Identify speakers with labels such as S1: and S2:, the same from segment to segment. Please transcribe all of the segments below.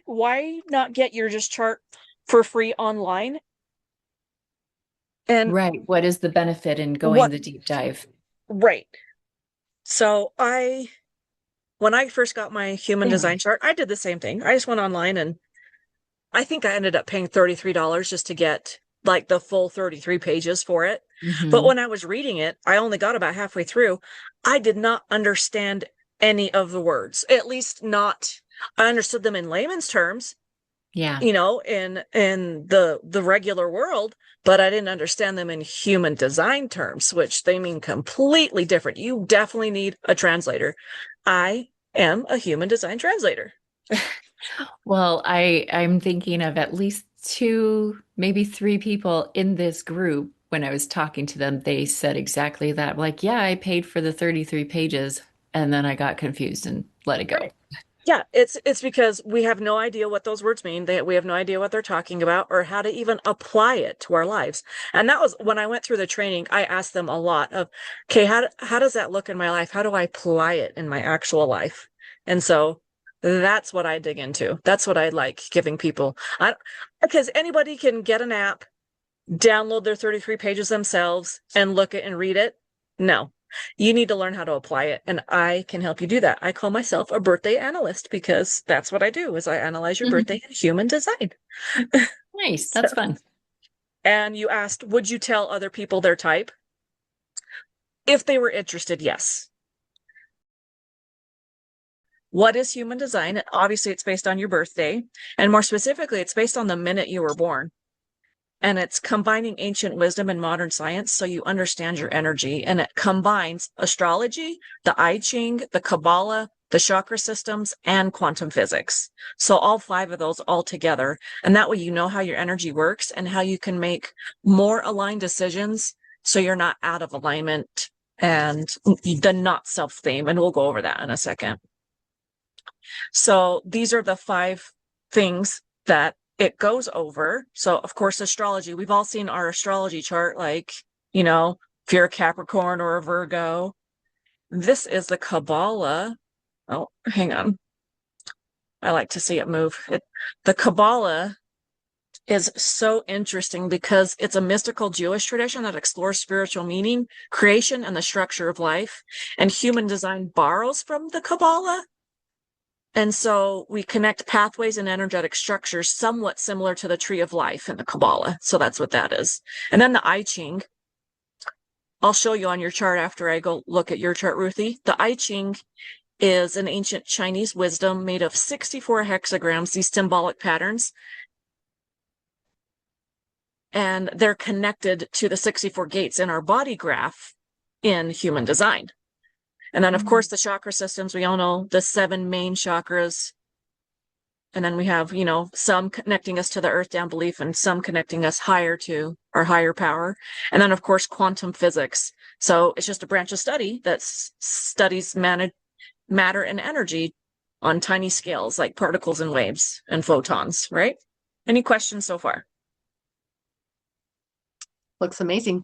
S1: why not get your just chart for free online? And
S2: Right. What is the benefit in going
S1: what,
S2: the deep dive?
S1: right. So when I first got my human design chart, I did the same thing. I just went online and I think I ended up paying $33 just to get like the full 33 pages for it. But
S2: Hmm.
S1: when I was reading it, I only got about halfway through. I did not understand any of the words, at least not, I understood them in layman's terms,
S2: Yeah.
S1: in the regular world, but I didn't understand them in human design terms, which they mean completely different. You definitely need a translator. I am a human design translator.
S2: Well, I'm thinking of at least two, maybe three people in this group. When I was talking to them, they said exactly that. Like, yeah, I paid for the 33 pages and then I got confused and let it go.
S1: Yeah, it's because we have no idea what those words mean. We have no idea what they're talking about or how to even apply it to our lives. And that was when I went through the training, I asked them a lot of, okay, how does that look in my life? How do I apply it in my actual life? And so that's what I dig into. That's what I like giving people. Because anybody can get an app, download their 33 pages themselves and look at and read it. No, you need to learn how to apply it. And I can help you do that. I call myself a birthday analyst because that's what I do is I analyze your birthday in human design.
S2: Nice.
S1: So,
S2: That's fun.
S1: and you asked, would you tell other people their type? If they were interested, yes. What is human design? Obviously, it's based on your birthday. And more specifically, it's based on the minute you were born. And it's combining ancient wisdom and modern science so you understand your energy. And it combines astrology, the I Ching, the Kabbalah, the chakra systems, and quantum physics. So all five of those all together. And that way you know how your energy works and how you can make more aligned decisions so you're not out of alignment and the not self theme. And we'll go over that in a second. So these are the five things that it goes over. So, of course, astrology, we've all seen our astrology chart, like, if you're a Capricorn or a Virgo. This is the Kabbalah. Oh, hang on. I like to see it move. The Kabbalah is so interesting because it's a mystical Jewish tradition that explores spiritual meaning, creation, and the structure of life. And human design borrows from the Kabbalah. And so we connect pathways and energetic structures somewhat similar to the tree of life in the Kabbalah. So that's what that is. And then the I Ching, I'll show you on your chart after I go look at your chart, Ruthie. The I Ching is an ancient Chinese wisdom made of 64 hexagrams, these symbolic patterns. And they're connected to the 64 gates in our body graph in human design. And then, of course, the chakra systems, we all know the 7 main chakras. And then we have, some connecting us to the earth down belief and some connecting us higher to our higher power. And then, of course, quantum physics. So it's just a branch of study that studies matter and energy on tiny scales like particles and waves and photons, right? Any questions so far?
S3: Looks amazing.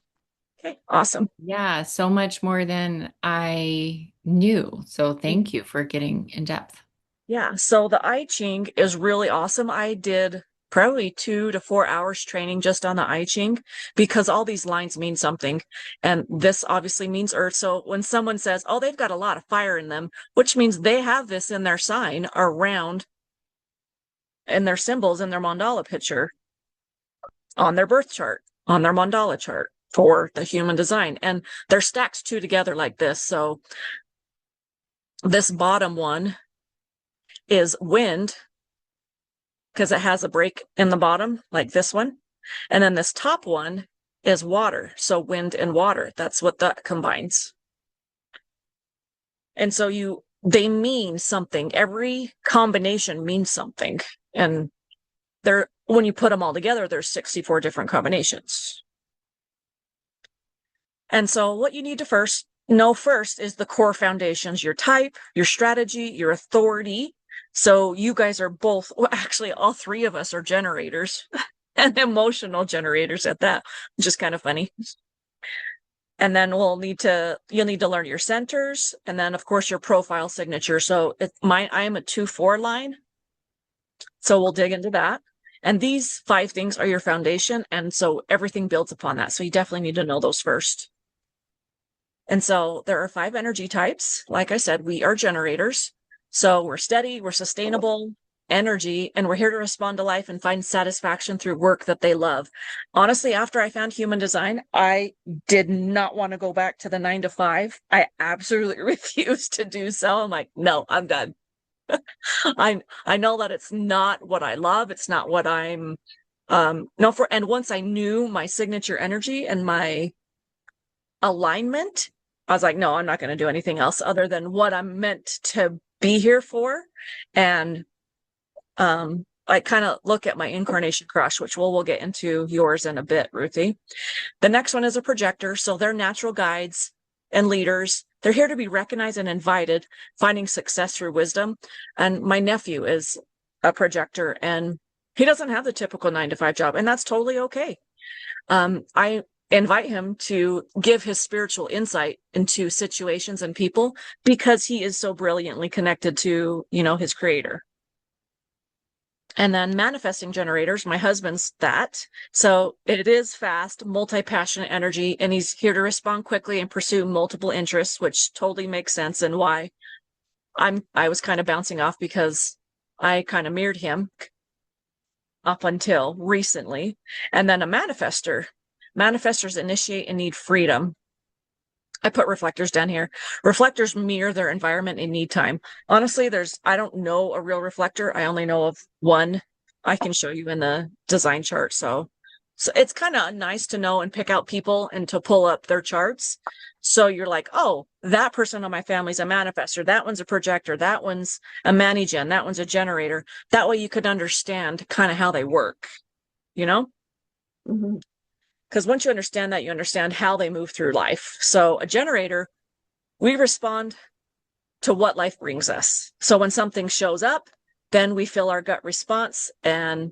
S1: Okay, awesome.
S2: Yeah, so much more than I knew. So thank you for getting in depth.
S1: Yeah, so the I Ching is really awesome. I did probably 2 to 4 hours training just on the I Ching because all these lines mean something. And this obviously means earth. So when someone says, oh, they've got a lot of fire in them, which means they have this in their sign around in their symbols in their mandala picture on their birth chart, on their mandala chart for the human design. And they're stacked 2 together like this. So this bottom one is wind because it has a break in the bottom like this one. And then this top one is water. So wind and water, that's what that combines. And so they mean something. Every combination means something. And when you put them all together, there's 64 different combinations. And so what you need to know first is the core foundations, your type, your strategy, your authority. So you guys are both, well, actually, all 3 of us are generators and emotional generators at that, which is kind of funny. And then you'll need to learn your centers and then, of course, your profile signature. So I am a 2-4 line. So we'll dig into that. And these 5 things are your foundation. And so everything builds upon that. So you definitely need to know those first. And so there are 5 energy types. Like I said, we are generators. So we're steady, we're sustainable energy, and we're here to respond to life and find satisfaction through work that they love. Honestly, after I found human design, I did not want to go back to the 9 to 5. I absolutely refused to do so. I'm like, no, I'm done. I know that it's not what I love. It's not what I'm no for. And once I knew my signature energy and my alignment, I was like, no, I'm not going to do anything else other than what I'm meant to be here for. And I kind of look at my incarnation crush, which we'll get into yours in a bit, Ruthie. The next one is a projector. So they're natural guides and leaders. They're here to be recognized and invited, finding success through wisdom. And my nephew is a projector, and he doesn't have the typical 9 to 5 job, and that's totally okay. I invite him to give his spiritual insight into situations and people because he is so brilliantly connected to, his creator. And then manifesting generators, my husband's that. So it is fast, multi-passionate energy, and he's here to respond quickly and pursue multiple interests, which totally makes sense and why I was kind of bouncing off because I kind of mirrored him up until recently. And then a manifester. Manifestors initiate and need freedom. I put reflectors down here. Reflectors mirror their environment and need time. Honestly, I don't know a real reflector. I only know of one. I can show you in the design chart. So it's kind of nice to know and pick out people and to pull up their charts. So you're like, oh, that person on my family's a manifestor. That one's a projector. That one's a manigen. That one's a generator. That way you could understand kind of how they work, you know?
S3: Mm-hmm.
S1: Because once you understand that, you understand how they move through life. So a generator, we respond to what life brings us. So when something shows up, then we feel our gut response and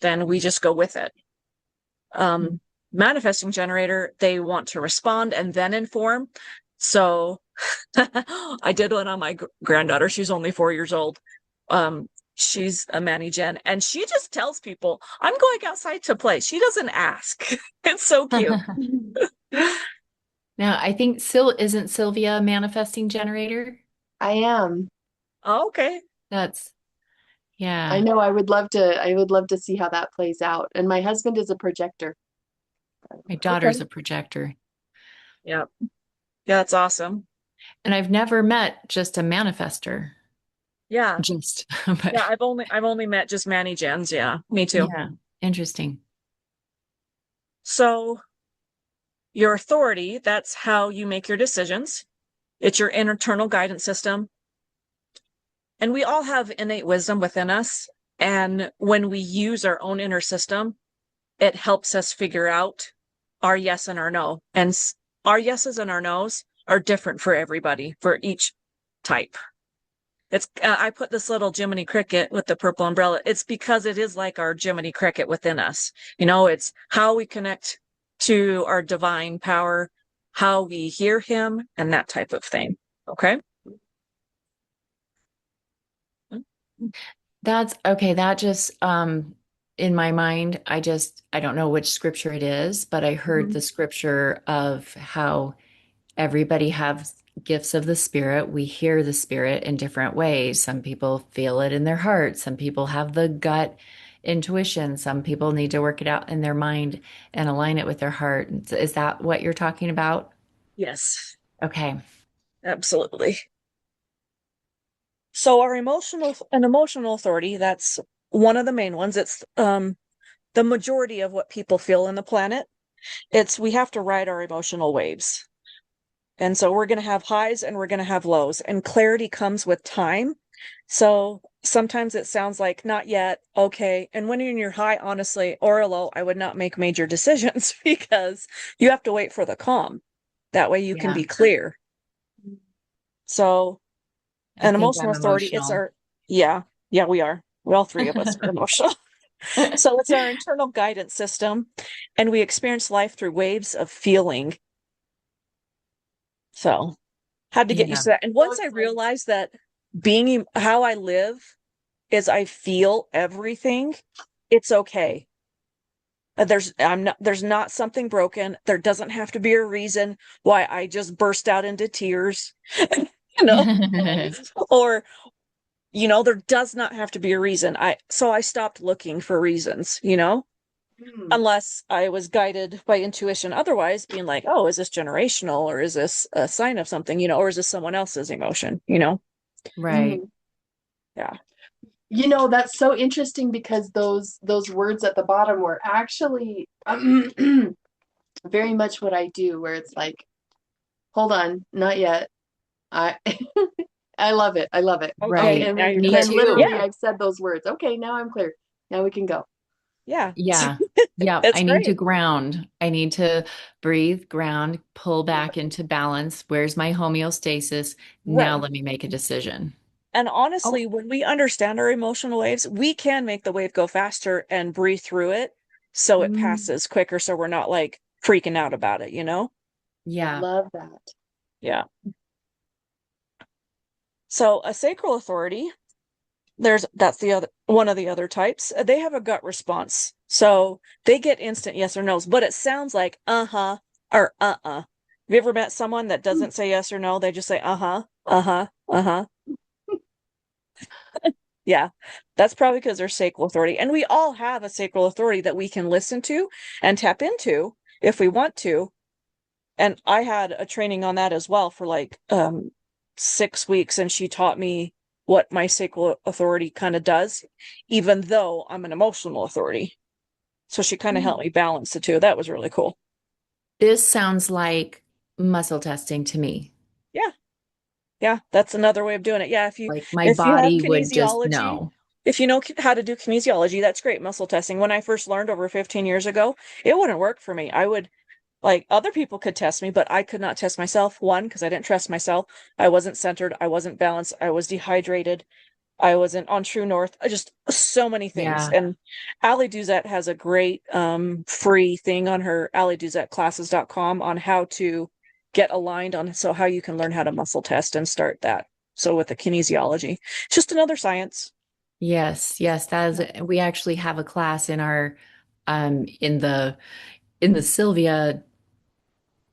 S1: then we just go with it. Manifesting generator, they want to respond and then inform. So I did one on my granddaughter. She's only 4 years old. She's a Manny Jen, and she just tells people, I'm going outside to play. She doesn't ask. It's so cute.
S2: Now, I think isn't Sylvia a manifesting generator?
S3: I am.
S1: Oh, okay.
S2: Yeah.
S3: I know I would love to see how that plays out. And my husband is a projector.
S2: My daughter's a projector.
S1: Yeah. Yeah, that's awesome.
S2: And I've never met just a manifester.
S1: Yeah.
S2: But
S1: Yeah, I've only met just Manny Jens. Yeah, me too.
S2: yeah, interesting.
S1: So your authority, that's how you make your decisions. It's your internal guidance system. And we all have innate wisdom within us. And when we use our own inner system, it helps us figure out our yes and our no. And our yeses and our nos are different for everybody, for each type. I put this little Jiminy Cricket with the purple umbrella. It's because it is like our Jiminy Cricket within us. It's how we connect to our divine power, how we hear him, and that type of thing. Okay.
S2: That's okay. That just, in my mind, I don't know which scripture it is, but I heard the scripture of how everybody has gifts of the spirit. We hear the spirit in different ways. Some people feel it in their heart. Some people have the gut intuition. Some people need to work it out in their mind and align it with their heart. Is that what you're talking about?
S1: Yes.
S2: Okay.
S1: Absolutely. So our emotional authority, that's one of the main ones. It's the majority of what people feel in the planet. We have to ride our emotional waves. And so we're going to have highs and we're going to have lows, and clarity comes with time. So sometimes it sounds like not yet. Okay. And when you're in your high, honestly, or a low, I would not make major decisions because you have to wait for the calm. That way you can be clear. So an emotional authority, yeah, we are. All 3 of us are emotional. So it's our internal guidance system, and we experience life through waves of feeling. So had to get used to that. And once I realized that how I live is I feel everything, it's okay. There's not something broken. There doesn't have to be a reason why I just burst out into tears, you know, or, there does not have to be a reason. So I stopped looking for reasons,
S3: Hmm.
S1: unless I was guided by intuition. Otherwise, being like, oh, is this generational or is this a sign of something, or is this someone else's emotion,
S2: Right.
S3: Mhm.
S1: Yeah.
S3: That's so interesting because those words at the bottom were actually very much what I do, where it's like, hold on, not yet. I I love it. I love it. Okay,
S2: Right.
S3: and
S1: Now
S3: then
S1: you're
S3: and
S2: Me
S1: clear.
S3: then
S2: too.
S3: literally
S1: Yeah.
S3: I've said those words. Okay, now I'm clear. Now we can go.
S1: Yeah.
S2: Yeah. Yeah.
S1: It's
S2: I need to
S1: great.
S2: ground. I need to breathe, ground, pull back into balance. Where's my homeostasis? Now
S1: Right.
S2: let me make a decision.
S1: And
S3: Oh,
S1: honestly, when we understand our emotional waves, we can make the wave go faster and breathe through it so it
S3: mm,
S1: passes quicker so we're not like freaking out about it?
S2: Yeah.
S3: love that.
S1: Yeah. So a sacral authority, that's the other one of the other types. They have a gut response. So they get instant yes or no's, but it sounds like uh-huh or uh-uh. Have you ever met someone that doesn't say yes or no? They just say uh-huh, uh-huh, uh-huh. Yeah, that's probably because they're sacral authority. And we all have a sacral authority that we can listen to and tap into if we want to. And I had a training on that as well for like 6 weeks, and she taught me what my sacral authority kind of does, even though I'm an emotional authority. So she kind of helped
S3: Mm.
S1: me balance the two. That was really cool.
S2: This sounds like muscle testing to me.
S1: Yeah. Yeah, that's another way of doing it. Yeah,
S2: Like my
S1: if you have
S2: body would just
S1: kinesiology,
S2: know.
S1: if you know how to do kinesiology, that's great. Muscle testing. When I first learned over 15 years ago, it wouldn't work for me. I would like other people could test me, but I could not test myself. One, because I didn't trust myself. I wasn't centered. I wasn't balanced. I was dehydrated. I wasn't on true north. Just so many things.
S2: Yeah.
S1: And Ali Duzette has a great free thing on her aliduzetclasses.com on how to get aligned on how you can learn how to muscle test and start that. So with the kinesiology, just another science.
S2: Yes. Yes. That is, we actually have a class in our um in the in the Sylvia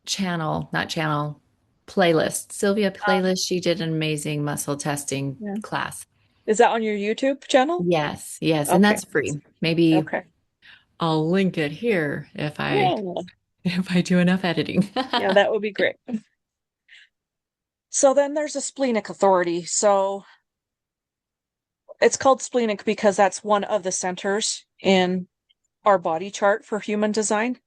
S2: channel, not channel, playlist. Sylvia playlist. She did an amazing muscle testing
S1: Yeah.
S2: class.
S1: Is that on your YouTube channel?
S2: Yes, yes, and
S1: Okay.
S2: that's free. Maybe
S1: Okay.
S2: I'll link it here if I
S1: Yeah.
S2: if I do enough editing.
S1: Yeah, that would be great. So then there's a splenic authority. So it's called splenic because that's one of the centers in our body chart for human design.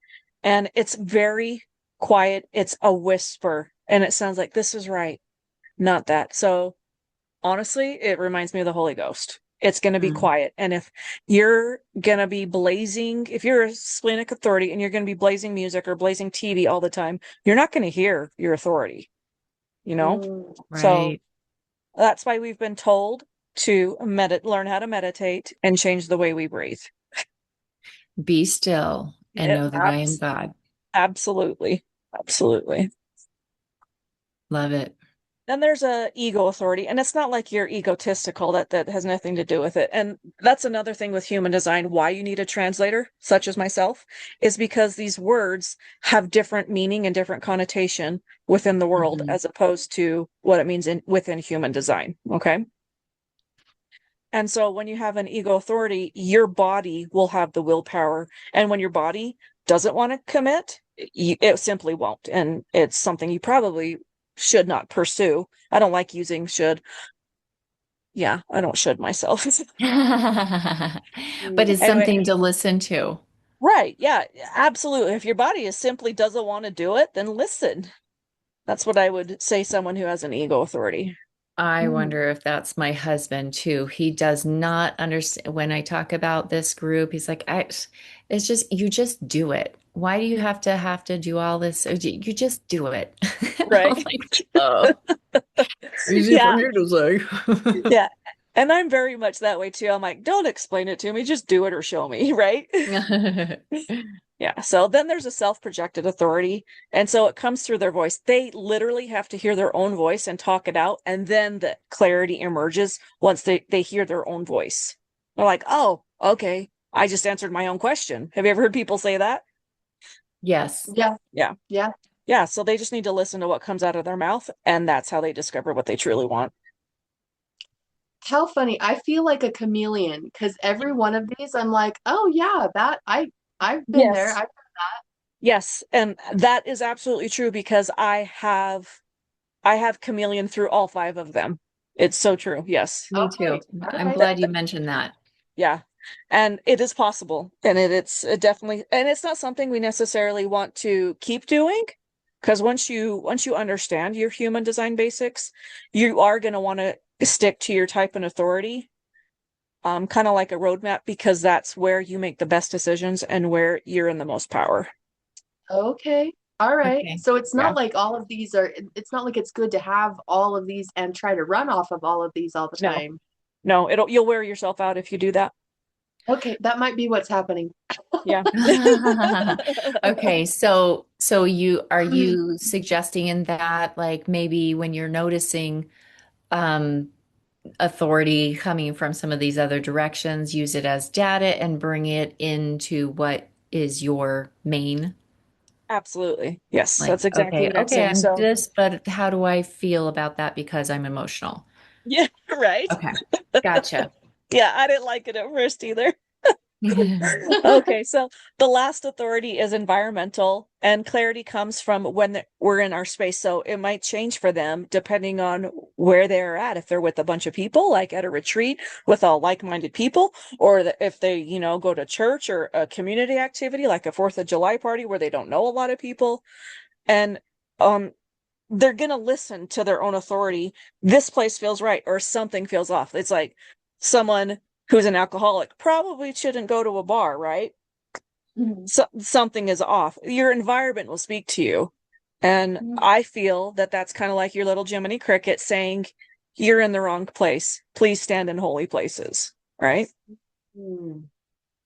S1: And it's very quiet. It's a whisper. And it sounds like this is right, not that. So honestly, it reminds me of the Holy Ghost. It's going to be
S2: Mm,
S1: quiet. And if you're going to be blazing, if you're a splenic authority and you're going to be blazing music or blazing TV all the time, you're not going to hear your authority, you know?
S3: Mm.
S1: So
S2: right.
S1: that's why we've been told to learn how to meditate and change the way we breathe.
S2: Be still and
S1: Yeah,
S2: know that I am God.
S1: absolutely. Absolutely.
S2: Love it.
S1: Then there's a ego authority, and it's not like you're egotistical. That has nothing to do with it. And that's another thing with human design. Why you need a translator, such as myself, is because these words have different meaning and different connotation within the world,
S2: Mhm.
S1: as opposed to what it means within human design. Okay. And so when you have an ego authority, your body will have the willpower. And when your body doesn't want to commit, it simply won't. And it's something you probably should not pursue. I don't like using should. Yeah, I don't should myself.
S2: But it's
S1: Anyway,
S2: something to listen to.
S1: right. Yeah, absolutely. If your body is simply doesn't want to do it, then listen. That's what I would say someone who has an ego authority.
S2: I
S3: Mm.
S2: wonder if that's my husband too. He does not understand when I talk about this group. He's like, it's just you just do it. Why do you have to do all this? You just do it. I'm
S1: Right.
S2: like, oh, easy for
S1: Yeah.
S2: you to say.
S1: Yeah. And I'm very much that way too. I'm like, don't explain it to me, just do it or show me, right? Yeah. So then there's a self-projected authority. And so it comes through their voice. They literally have to hear their own voice and talk it out. And then the clarity emerges once they hear their own voice. They're like, oh, okay. I just answered my own question. Have you ever heard people say that?
S2: Yes.
S3: Yeah.
S1: Yeah.
S3: Yeah.
S1: Yeah. So they just need to listen to what comes out of their mouth. And that's how they discover what they truly want.
S3: How funny. I feel like a chameleon because every one of these I'm like, oh yeah, I've been there.
S1: Yes.
S3: I've
S1: Yes. And that is absolutely true because I have chameleon through all five of them. It's so true. Yes.
S2: Me too.
S3: okay. All
S2: I'm
S3: right.
S2: glad you mentioned that.
S1: Yeah. And it is possible. And it's definitely, and it's not something we necessarily want to keep doing. Because once you understand your human design basics, you are going to want to stick to your type and authority, kind of like a roadmap, because that's where you make the best decisions and where you're in the most power.
S3: Okay. All right.
S2: Okay.
S3: So it's
S1: Yeah.
S3: not like all of these are, it's not like it's good to have all of these and try to run off of all of these all the
S1: No,
S3: time.
S1: no, you'll wear yourself out if you do that.
S3: Okay, that might be what's happening.
S1: Yeah.
S2: Okay, so you suggesting in that like maybe when you're noticing um authority coming from some of these other directions, use it as data and bring it into what is your main,
S1: Absolutely. Yes,
S2: like,
S1: that's exactly
S2: okay,
S1: what I'm
S2: okay,
S1: saying.
S2: I'm
S1: So,
S2: this, but how do I feel about that because I'm emotional?
S1: yeah, right.
S2: Okay, gotcha.
S1: Yeah, I didn't like it at first either. Okay, so the last authority is environmental, and clarity comes from when we're in our space. So it might change for them depending on where they're at. If they're with a bunch of people, like at a retreat with all like-minded people, or if they, go to church or a community activity like a 4th of July party where they don't know a lot of people, and um, they're gonna listen to their own authority. This place feels right, or something feels off. It's like someone who's an alcoholic probably shouldn't go to a bar, right?
S3: Mhm.
S1: So something is off. Your environment will speak to you. And
S3: Mhm.
S1: I feel that that's kind of like your little Jiminy Cricket saying, you're in the wrong place. Please stand in holy places, right?
S3: Mhm.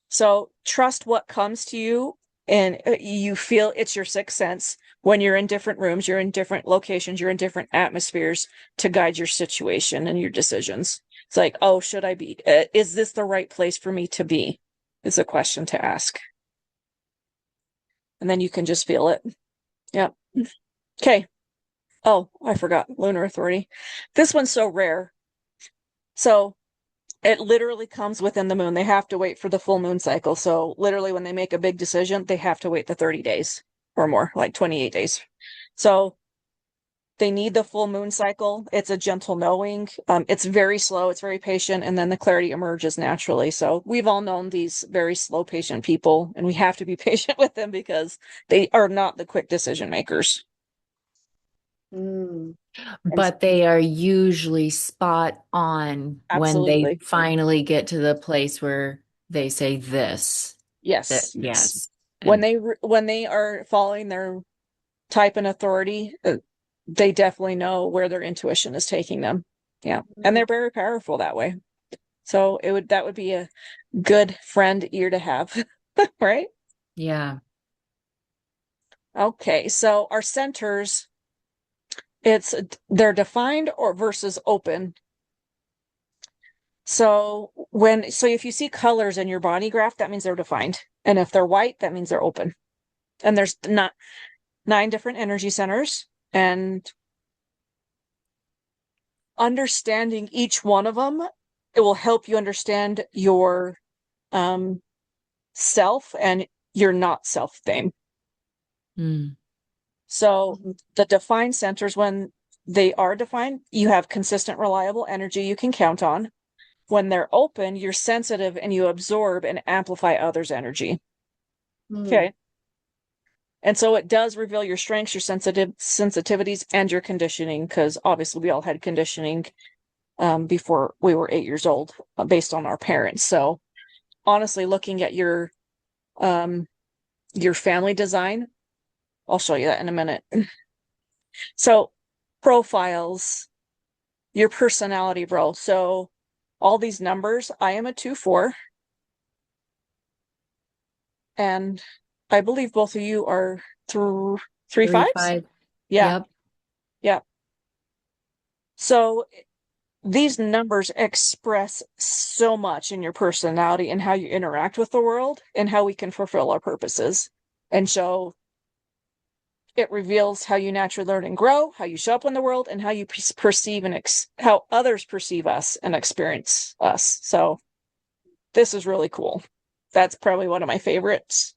S1: So trust what comes to you, and you feel it's your sixth sense when you're in different rooms, you're in different locations, you're in different atmospheres to guide your situation and your decisions. It's like, oh, should I be? Is this the right place for me to be? Is a question to ask. And then you can just feel it. Yeah. Okay. Oh, I forgot Lunar Authority. This one's so rare. So it literally comes within the moon. They have to wait for the full moon cycle. So literally when they make a big decision, they have to wait the 30 days or more, like 28 days. So they need the full moon cycle. It's a gentle knowing. It's very slow. It's very patient. And then the clarity emerges naturally. So we've all known these very slow, patient people, and we have to be patient with them because they are not the quick decision makers.
S3: Mm.
S1: And
S2: But they are usually spot on when they
S1: absolutely.
S2: finally get to the place where they say this, that
S1: Yes. Yes.
S2: yes.
S1: When
S2: And
S1: they are following their type and authority, they definitely know where their intuition is taking them. Yeah. And they're very powerful that way. So that would be a good friend ear to have, right?
S2: yeah.
S1: Okay. So our centers, they're defined or versus open. So if you see colors in your body graph, that means they're defined. And if they're white, that means they're open. And there's not 9 different energy centers, and understanding each one of them, it will help you understand your um, self and your not self thing.
S2: Mm.
S1: So
S3: Mhm.
S1: the defined centers, when they are defined, you have consistent, reliable energy you can count on. When they're open, you're sensitive and you absorb and amplify others' energy.
S3: Mm.
S1: Okay. And so it does reveal your strengths, your sensitivities, and your conditioning, because obviously we all had conditioning before we were 8 years old, based on our parents. So honestly, looking at your family design, I'll show you that in a minute. So profiles, your personality, bro. So all these numbers, I am a 2-4, and I believe both of you are through three
S2: Three,
S1: fives.
S2: five.
S1: Yeah,
S2: Yep.
S1: yeah. So these numbers express so much in your personality and how you interact with the world and how we can fulfill our purposes. And so it reveals how you naturally learn and grow, how you show up in the world, and how you perceive and how others perceive us and experience us. So this is really cool. That's probably one of my favorites.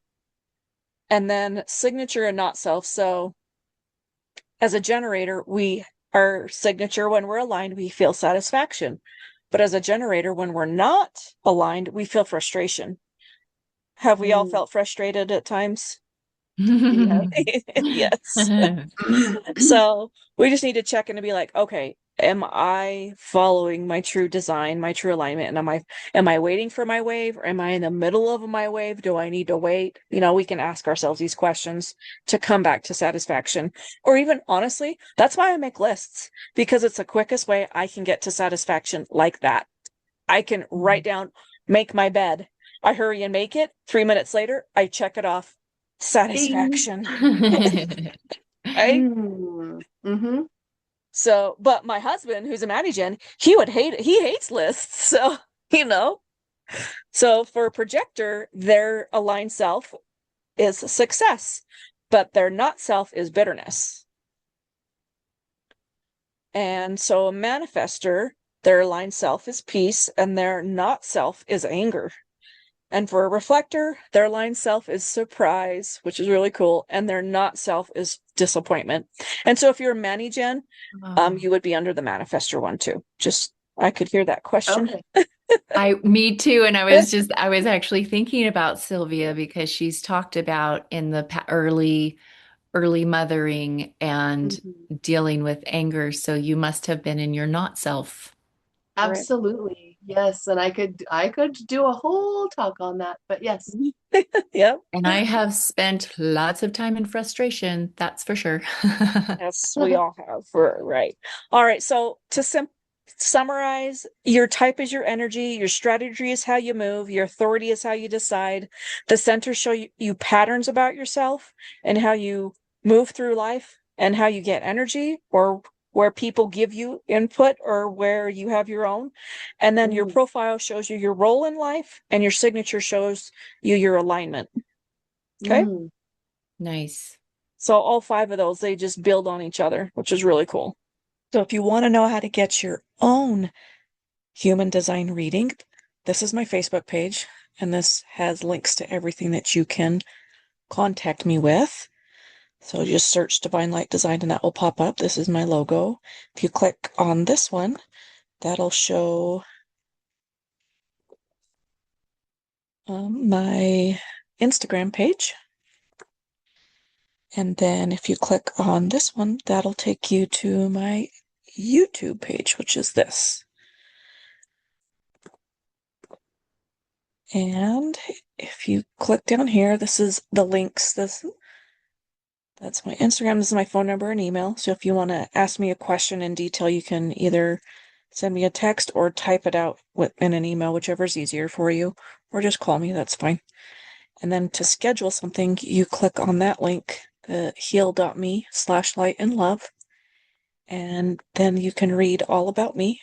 S1: And then signature and not self. So as a generator, our signature, when we're aligned, we feel satisfaction. But as a generator, when we're not aligned, we feel frustration. Have we all felt frustrated at times?
S3: Yeah.
S1: Yes. So we just need to check in to be like, okay, am I following my true design, my true alignment? And am I waiting for my wave, or am I in the middle of my wave? Do I need to wait? We can ask ourselves these questions to come back to satisfaction. Or even honestly, that's why I make lists, because it's the quickest way I can get to satisfaction like that. I can write down, make my bed. I hurry and make it. 3 minutes later, I check it off. Satisfaction. Right?
S3: Mm-hmm.
S1: So, but my husband, who's a Manigen, he would hate it. He hates lists. So, you know, so for a projector, their aligned self is success, but their not self is bitterness. And so a manifester, their aligned self is peace, and their not self is anger. And for a reflector, their aligned self is surprise, which is really cool, and their not self is disappointment. And so if you're a Manigen, you would be under the manifester one too. Just I could hear that question.
S2: Okay. Me too. And I was actually thinking about Sylvia because she's talked about in the early mothering and
S3: Mm-hmm.
S2: dealing with anger. So you must have been in your not self.
S1: Right.
S3: Absolutely. Yes. And I could do a whole talk on that, but yes.
S1: Yep.
S2: And I have spent lots of time in frustration, that's for sure.
S1: Yes, we all have. Right. All right. So to summarize, your type is your energy, your strategy is how you move, your authority is how you decide. The centers show you patterns about yourself and how you move through life and how you get energy, or where people give you input or where you have your own. And then your profile shows you your role in life, and your signature shows you your alignment. Okay.
S3: Mm.
S2: Nice.
S1: So all 5 of those, they just build on each other, which is really cool. So if you want to know how to get your own human design reading, this is my Facebook page, and this has links to everything that you can contact me with. So just search Divine Light Design and that will pop up. This is my logo. If you click on this one, that'll show my Instagram page. And then if you click on this one, that'll take you to my YouTube page, which is this. And if you click down here, this is the links. That's my Instagram. This is my phone number and email. So if you want to ask me a question in detail, you can either send me a text or type it out in an email, whichever is easier for you, or just call me. That's fine. And then to schedule something, you click on that link, the heal.me/light and love. And then you can read all about me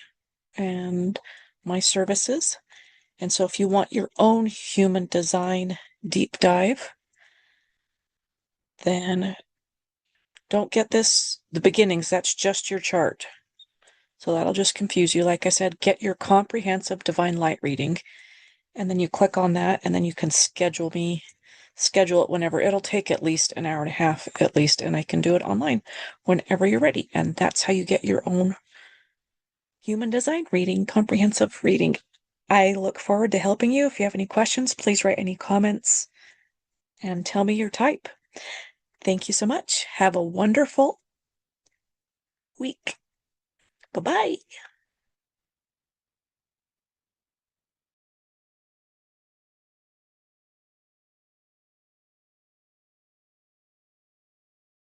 S1: and my services. And so if you want your own human design deep dive, then don't get the beginnings. That's just your chart. So that'll just confuse you. Like I said, get your comprehensive divine light reading, and then you click on that, and then you can schedule it whenever. It'll take at least an hour and a half at least, and I can do it online whenever you're ready. And that's how you get your own human design reading, comprehensive reading. I look forward to helping you. If you have any questions, please write any comments and tell me your type. Thank you so much. Have a wonderful week. Bye-bye.